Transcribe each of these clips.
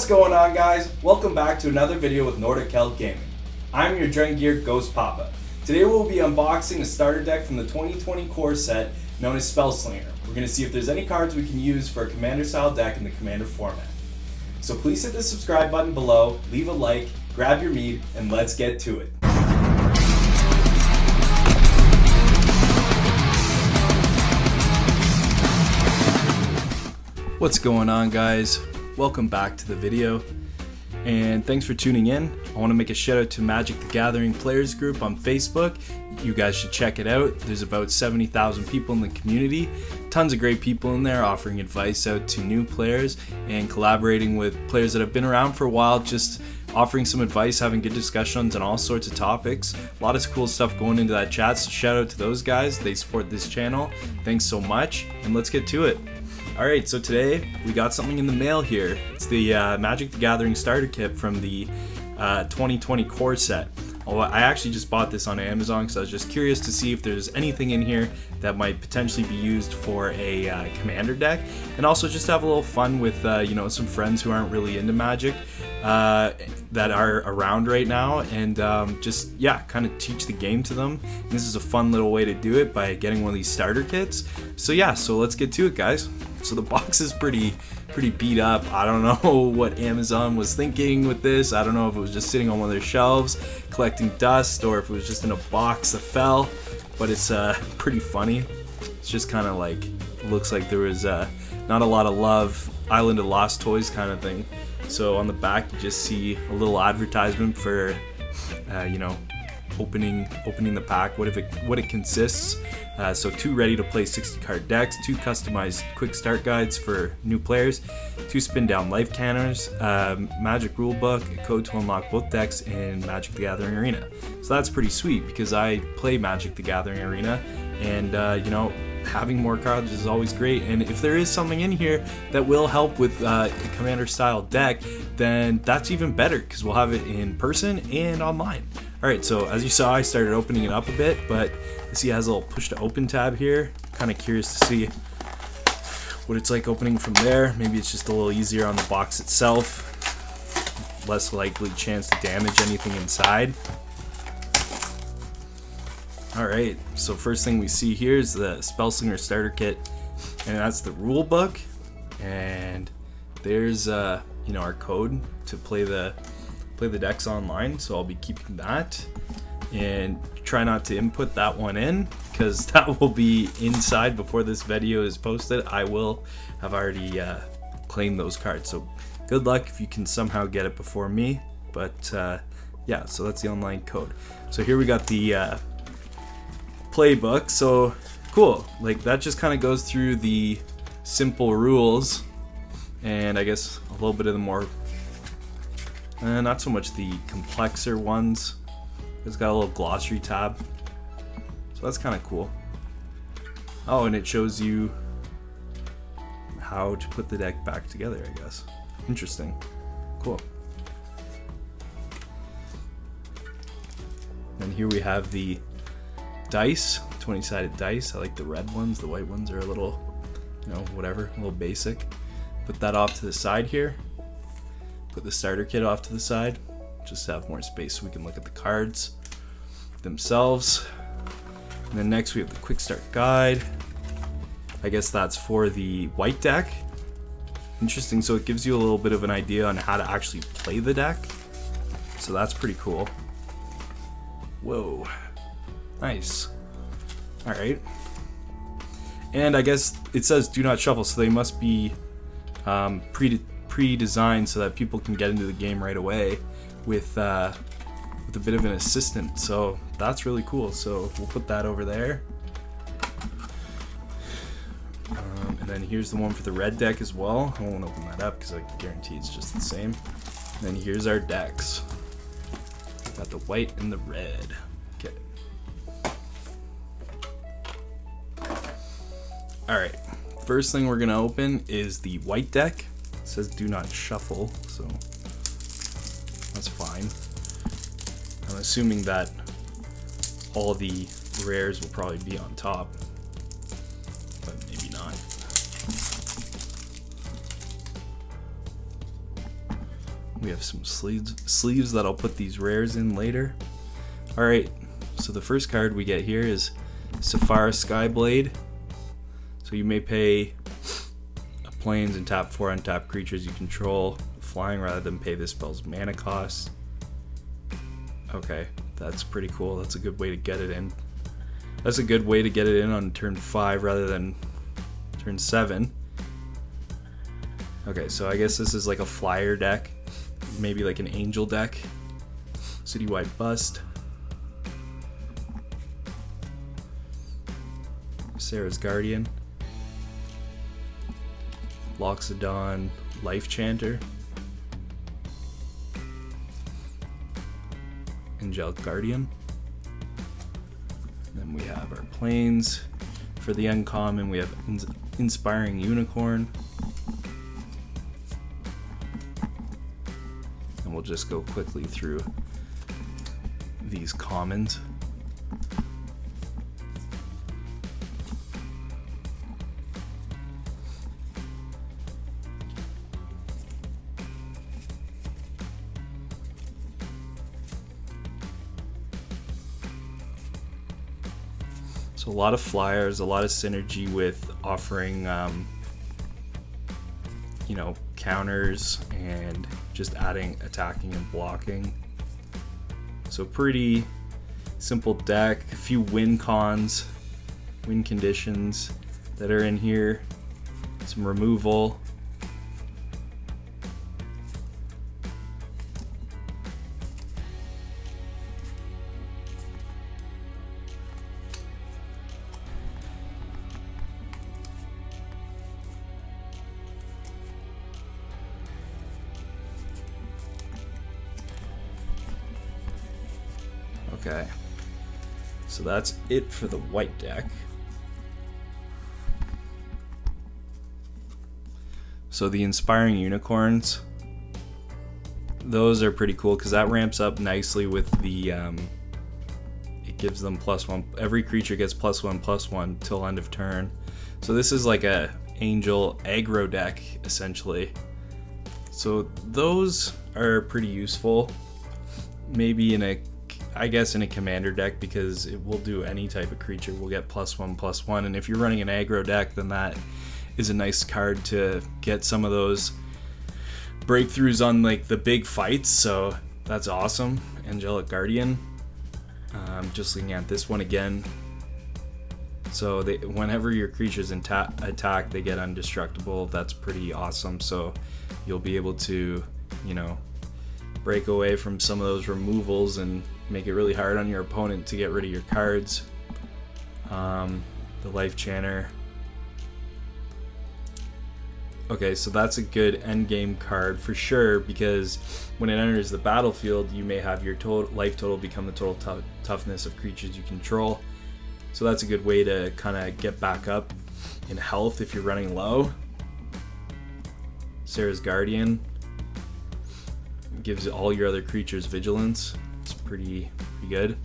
What's going on, guys? Welcome back to another video with Nordic Held Gaming. I'm your Drengear Ghost Papa. Today we'll be unboxing a starter deck from the 2020 core set known as SPELLSLINGER. We're going to see if there's any cards we can use for a Commander style deck in the Commander format. So please hit the subscribe button below, leave a like, grab your mead, and let's get to it. What's going on, guys? Welcome back to the video, and thanks for tuning in. I want to make a shout out to Magic the Gathering Players group on Facebook. You guys should check it out. There's about 70,000 people in the community. Tons of great people in there offering advice out to new players and collaborating with players that have been around for a while, just offering some advice, having good discussions on all sorts of topics. A lot of cool stuff going into that chat, so shout out to those guys. They support this channel. Thanks so much, and let's get to it. Alright, so today we got something in the mail here. It's the Magic the Gathering starter kit from the 2020 core set. I actually just bought this on Amazon because I was just curious to see if there's anything in here that might potentially be used for a commander deck, and also just have a little fun with some friends who aren't really into Magic that are around right now, and kind of teach the game to them. And this is a fun little way to do it by getting one of these starter kits. So let's get to it, guys. So the box is pretty beat up. I don't know what Amazon was thinking with this. I don't know if it was just sitting on one of their shelves collecting dust, or if it was just in a box that fell, but it's pretty funny. It's just kind of like, looks like there was not a lot of love, Island of Lost Toys kind of thing. So on the back you just see a little advertisement for opening the pack, what it consists. So 2 ready to play 60 card decks, 2 customized quick start guides for new players, 2 spin down life counters, Magic rulebook, a code to unlock both decks in Magic the Gathering Arena. So that's pretty sweet because I play Magic the Gathering Arena, and having more cards is always great. And if there is something in here that will help with a commander style deck, then that's even better because we'll have it in person and online. Alright, so as you saw, I started opening it up a bit, but you see it has a little push to open tab here. Kind of curious to see what it's like opening from there. Maybe it's just a little easier on the box itself. Less likely chance to damage anything inside. Alright, so first thing we see here is the SPELLSLINGER starter kit, and that's the rule book. And there's our code to play the decks online, so I'll be keeping that, and try not to input that one in because that will be inside before this video is posted. I will have already claimed those cards, so good luck if you can somehow get it before me. But so that's the online code. So here we got the playbook. So cool, like that just kind of goes through the simple rules, and I guess a little bit of the more not so much the complexer ones. It's got a little glossary tab, so that's kind of cool. Oh, and it shows you how to put the deck back together, I guess. Interesting. Cool. And here we have the dice, 20-sided dice. I like the red ones. The white ones are a little, whatever, a little basic. Put that off to the side here. Put the starter kit off to the side, just to have more space so we can look at the cards themselves. And then next we have the quick start guide. I guess that's for the white deck. Interesting, so it gives you a little bit of an idea on how to actually play the deck. So that's pretty cool. Whoa, nice. Alright. And I guess it says do not shuffle, so they must be pre-designed so that people can get into the game right away with a bit of an assistant. So that's really cool. So we'll put that over there. And then here's the one for the red deck as well. I won't open that up because I guarantee it's just the same. And then here's our decks. Got the white and the red. Okay. Alright. First thing we're going to open is the white deck. It says do not shuffle, so that's fine. I'm assuming that all the rares will probably be on top, but maybe not. We have some sleeves that I'll put these rares in later. Alright, so the first card we get here is Sapphire Skyblade. So you may pay a plains and tap 4 untapped creatures you control flying rather than pay this spell's mana cost. Okay, that's pretty cool. That's a good way to get it in. That's a good way to get it in on turn 5 rather than turn 7. Okay, so I guess this is like a flyer deck. Maybe like an angel deck. Citywide Bust. Sarah's Guardian. Loxodon Life Chanter. Angelic Guardian. Then we have our plains. For the uncommon, we have Inspiring Unicorn. And we'll just go quickly through these commons. So a lot of flyers, a lot of synergy with offering, you know, counters and just adding attacking and blocking. So pretty simple deck. A few win conditions that are in here. Some removal. Okay, so that's it for the white deck. So the Inspiring Unicorns, those are pretty cool because that ramps up nicely with the, it gives them +1, every creature gets +1/+1 till end of turn. So this is like a angel aggro deck essentially. So those are pretty useful, maybe in a, I guess in a commander deck, because it will do any type of creature will get +1/+1, and if you're running an aggro deck, then that is a nice card to get some of those breakthroughs on like the big fights. So that's awesome. Angelic Guardian. Just looking at this one again. So whenever your creatures attack, they get indestructible. That's pretty awesome. So you'll be able to, you know, break away from some of those removals and make it really hard on your opponent to get rid of your cards. The Life Chanter. Okay, so that's a good endgame card for sure, because when it enters the battlefield, you may have your life total become the total toughness of creatures you control. So that's a good way to kind of get back up in health if you're running low. Sarah's Guardian gives all your other creatures vigilance. It's pretty good.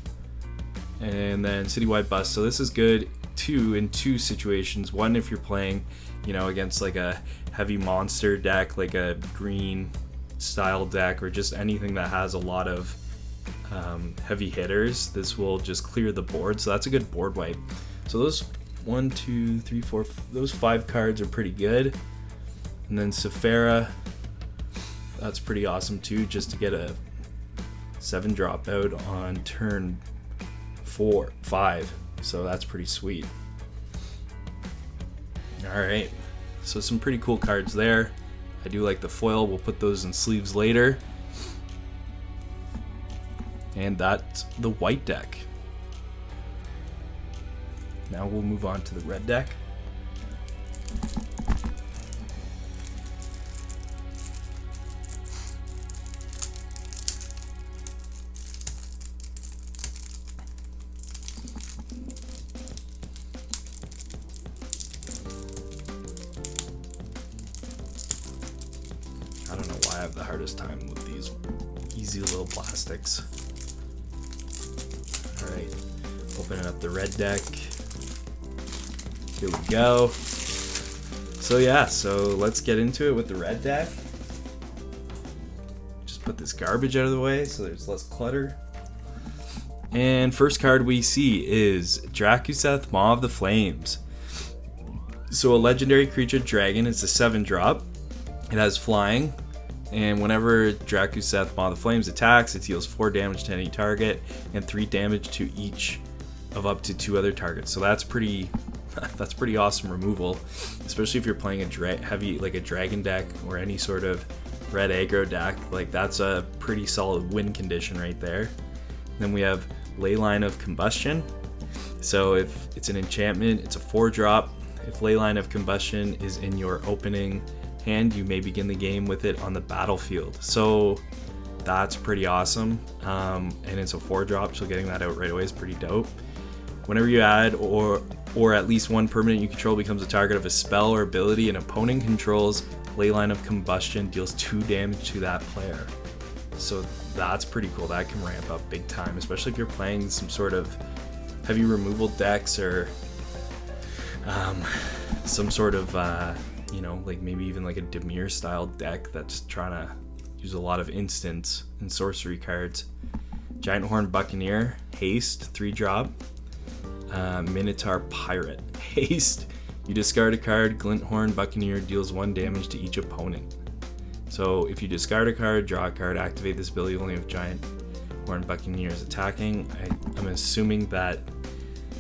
And then Citywide Bust. So this is good too in two situations. One, if you're playing, you know, against like a heavy monster deck, like a green style deck, or just anything that has a lot of heavy hitters, this will just clear the board. So that's a good board wipe. So those 1, 2, 3, 4, those 5 cards are pretty good. And then Sephara, that's pretty awesome too, just to get a 7 dropout on turn 4, 5. So that's pretty sweet. Alright, so some pretty cool cards there. I do like the foil. We'll put those in sleeves later. And that's the white deck. Now we'll move on to the red deck. I don't know why I have the hardest time with these easy little plastics. Alright, opening up the red deck. Here we go. So yeah, so let's get into it with the red deck. put this garbage out of the way so there's less clutter. And first card we see is Drakuseth, Maw of the Flames. So a legendary creature dragon, it's a 7-drop. It has flying, and whenever Drakuseth, Maw of the Flames attacks, it deals 4 damage to any target and 3 damage to each of up to 2 other targets. So that's pretty awesome removal, especially if you're playing a heavy, like a dragon deck or any sort of red aggro deck. Like, that's a pretty solid win condition right there. Then we have Leyline of Combustion. So if it's an enchantment, it's a 4-drop. If Leyline of Combustion is in your opening hand, you may begin the game with it on the battlefield. So that's pretty awesome. And it's a 4-drop, so getting that out right away is pretty dope. Whenever you add or at least one permanent you control becomes a target of a spell or ability an opponent controls, Leyline of Combustion deals 2 damage to that player. So that's pretty cool. That can ramp up big time, especially if you're playing some sort of heavy removal decks or some sort of, like maybe even like a Dimir style deck that's trying to use a lot of instants and sorcery cards. Giant Horn Buccaneer, haste, 3-drop. Minotaur Pirate, haste. You discard a card, Glinthorn Buccaneer deals 1 damage to each opponent. So if you discard a card, draw a card, activate this ability only if Giant Horn Buccaneer is attacking. I'm assuming that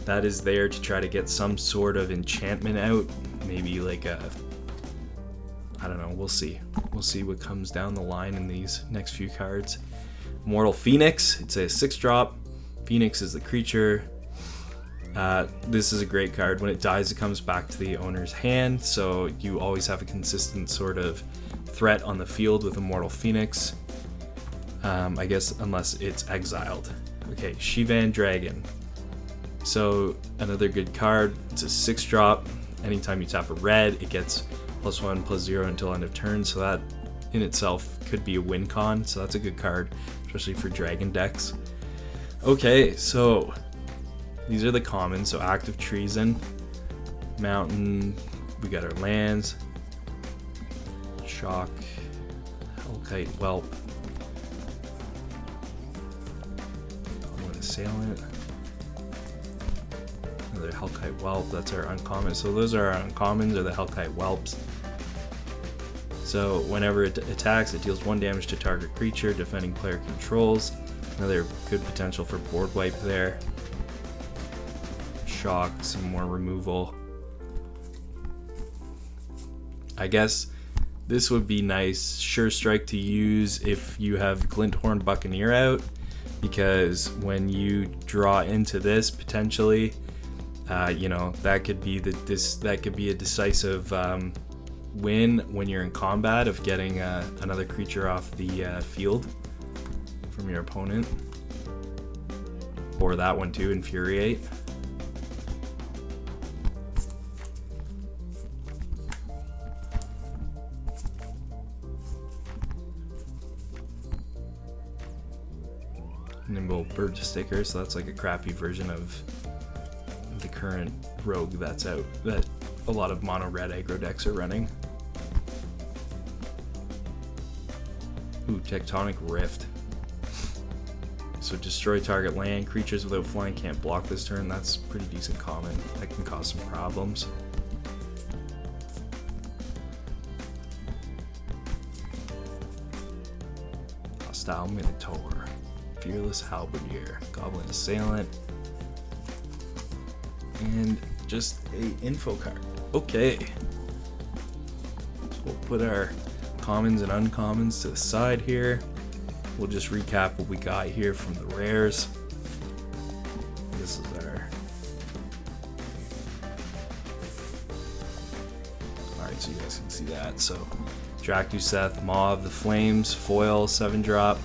is there to try to get some sort of enchantment out. Maybe like I don't know, we'll see. We'll see what comes down the line in these next few cards. Mortal Phoenix, it's a 6-drop. Phoenix is the creature. This is a great card. When it dies, it comes back to the owner's hand, so you always have a consistent sort of threat on the field with Immortal Phoenix. I guess unless it's exiled. Okay, Shivan Dragon. So another good card. It's a 6-drop. Anytime you tap a red, it gets +1/+0 until end of turn. So that in itself could be a win con. So that's a good card, especially for dragon decks. Okay, so these are the commons. So Active Treason, Mountain. We got our lands. Shock, Hellkite Whelp, Assailant, another Hellkite Whelp. That's our uncommon. So those are our uncommons, or the Hellkite Whelps. So whenever it attacks, it deals 1 damage to target creature defending player controls. Another good potential for board wipe there. Shock, some more removal. I guess this would be nice, Sure Strike to use if you have Glinthorn Buccaneer out, because when you draw into this potentially, that could be a decisive win when you're in combat of getting another creature off the field from your opponent, or that one too, Infuriate. Nimble Bird Sticker, so that's like a crappy version of the current rogue that's out, that a lot of mono red aggro decks are running. Ooh, Tectonic Rift. So destroy target land. Creatures without flying can't block this turn. That's pretty decent common. That can cause some problems. Hostile Minotaur. Fearless Halberdier, Goblin Assailant, and just a info card. Okay, so we'll put our commons and uncommons to the side here. We'll just recap what we got here from the rares. This is our... Alright, so you guys can see that. So, Drakuseth, Maw of the Flames, foil, 7-drop.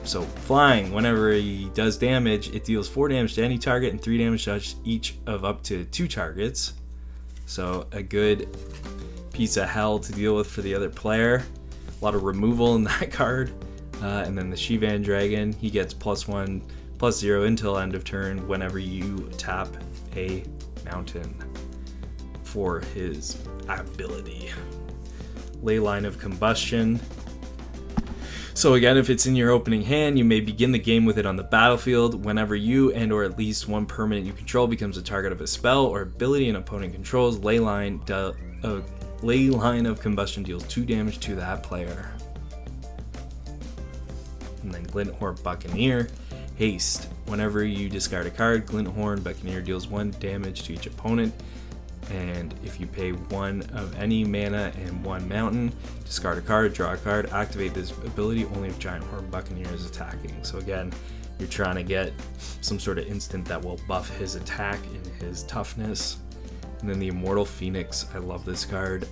So flying, whenever he does damage, it deals 4 damage to any target and 3 damage to each of up to 2 targets. So a good piece of hell to deal with for the other player. A lot of removal in that card. And then the Shivan Dragon, he gets +1/+0 until end of turn whenever you tap a mountain for his ability. Leyline of Combustion. So again, if it's in your opening hand, you may begin the game with it on the battlefield. Whenever you and or at least one permanent you control becomes a target of a spell or ability an opponent controls, Ley Line of Combustion deals 2 damage to that player. And then Glinthorn Buccaneer. Haste. Whenever you discard a card, Glinthorn Buccaneer deals 1 damage to each opponent. And if you pay 1 of any mana and 1 mountain, discard a card, draw a card, activate this ability only if Giant Horn Buccaneer is attacking. So again, you're trying to get some sort of instant that will buff his attack and his toughness. And then the Immortal Phoenix, I love this card.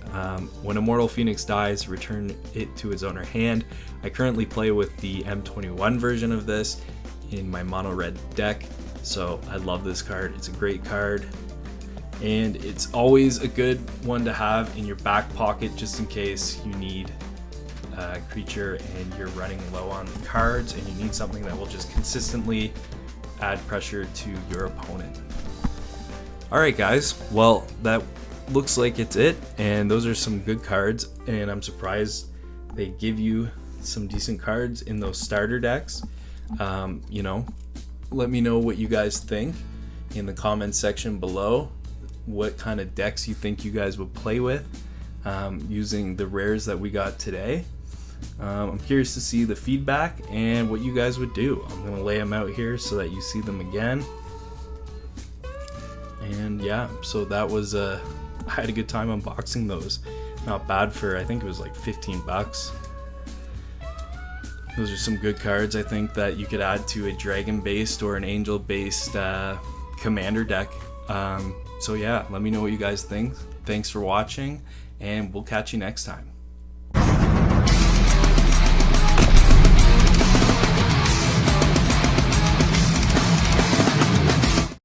When Immortal Phoenix dies, return it to its owner hand. I currently play with the M21 version of this in my mono red deck, so I love this card. It's a great card. And it's always a good one to have in your back pocket just in case you need a creature and you're running low on cards and you need something that will just consistently add pressure to your opponent. Alright guys, well that looks like it's it, and those are some good cards, and I'm surprised they give you some decent cards in those starter decks. You know, let me know what you guys think in the comments section below. What kind of decks you think you guys would play with using the rares that we got today. I'm curious to see the feedback and what you guys would do. I'm going to lay them out here so that you see them again. And yeah, so that was I had a good time unboxing those. Not bad for, I think it was like 15 bucks. Those are some good cards, I think, that you could add to a dragon based or an angel based commander deck. So yeah, let me know what you guys think. Thanks for watching, and we'll catch you next time.